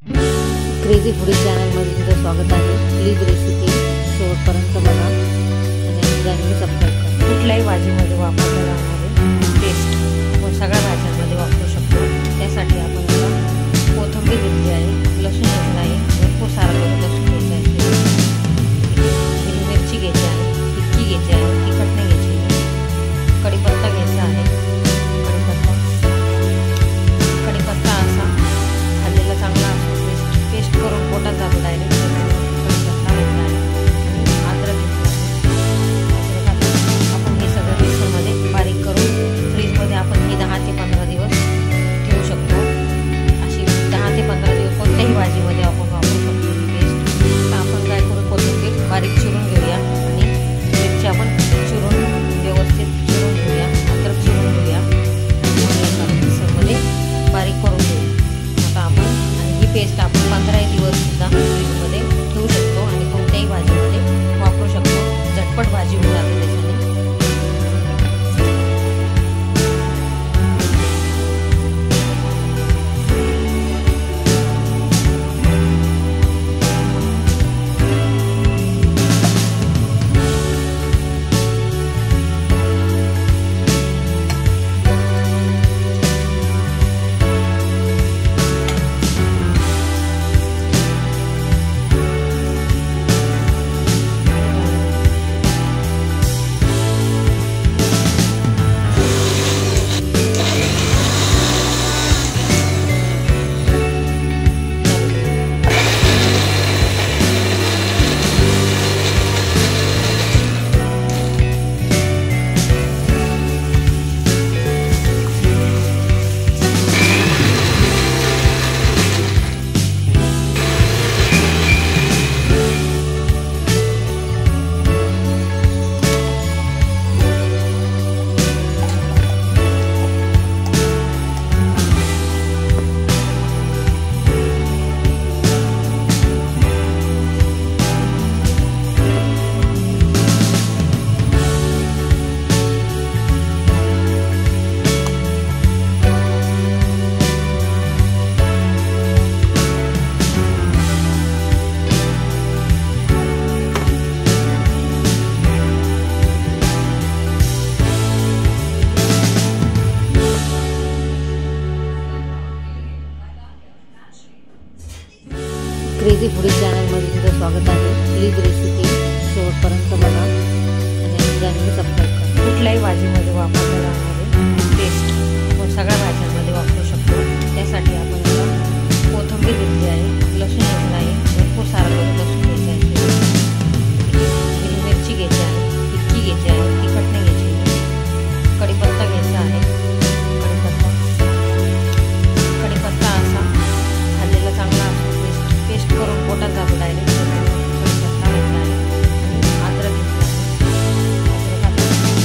Crazy foodie चॅनलमध्ये तुझं स्वागत आहे। प्लीज रेसिपी शेवटपर्यंत बघा आणि चॅनल सबस्क्राईब करा। कुठल्याही भाजीमध्ये वापरल्या जाणारे पेस्ट आपण सगळ्या भाज्यांमध्ये वापरू शकतो। त्यासाठी आपण आता कोथिंबीर घेतली आहे, लसूण घेतला आहे, भरपूर सारा लसूण घ्यायचा आहे, हिरवी मिरची घ्यायची आहे, टिक्की घ्यायची आहे, तिखट नाही घ्यायची आहे, कढीपत्ता घ्यायचा आहे, कढीपत्ता असा भाजलेला चांगला असतो, पेस्ट करून पोटात जातो डायरेक्ट। कढीपत्ता घेतला आहे, अद्रक घेतला आहे, आपण हे सगळं मिक्सरमध्ये बारीक करून फ्रीजमध्ये आपण हे 10 ते 15 दिवस ठेवू शकतो। अशी 10 ते 15 दिवस कोणत्याही भाजीमध्ये आपण वापरू शकतो ही पेस्ट। तर आपण काय करू, कोथिंबीर बारीक चिरून घेऊया आणि मिरची आपण चिरून व्यवस्थित चिरून घेऊया, अद्रक चिरून घेऊया, मिक्सरमध्ये बारीक करून घेऊ। आता आपण ही पेस्ट आपण 15 दिवस सुद्धा फ्रीजमध्ये ठेवू शकतो आणि कोणत्याही भाजीमध्ये वापरू शकतो। झटपट भाजी होऊन जाते त्याच्याने। क्रेझी फूडी चॅनलमध्ये तुझं स्वागत आहे। प्लीज रेसिपी शेवटपर्यंत बघा आणि चॅनल सबस्क्राईब करा। कुठल्याही भाजीमध्ये वापरल्या जाणारे पेस्ट आपण सगळ्या भाज्यांमध्ये वापरू शकतो। त्यासाठी आपण आता कोथिंबीर घेतली आहे, लसूण घेतला आहे, भरपूर सारा लसूण घ्यायचा आहे, हिरवी मिरची घ्यायची आहे, टिक्की घ्यायची आहे, तिखट नाही घ्यायची आहे, कढीपत्ता घ्यायचा आहे, कढीपत्ता असा भाजलेला चांगला असतो, पेस्ट करून पोटात जातो डायरेक्ट। कढीपत्ता घेतला आहे, अद्रक घेतला आहे,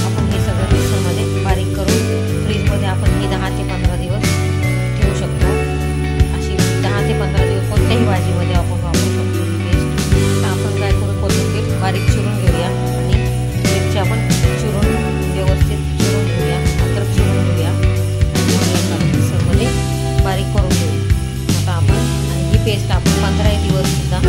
आपण हे सगळं मिक्सरमध्ये बारीक करून फ्रीजमध्ये आपण हे 10 ते 15 दिवस ठेवू शकतो। अशी 10 ते 15 दिवस कोणत्याही भाजीमध्ये आपण वापरू शकतो ही पेस्ट। तर आपण काय करू, कोथिंबीर बारीक चिरून घेऊया आणि मिरची आपण चिरून व्यवस्थित चिरून घेऊया, अद्रक चिरून घेऊया, मिक्सरमध्ये बारीक करून घेऊ। आता आपण ही पेस्ट आपण 15 दिवस सुद्धा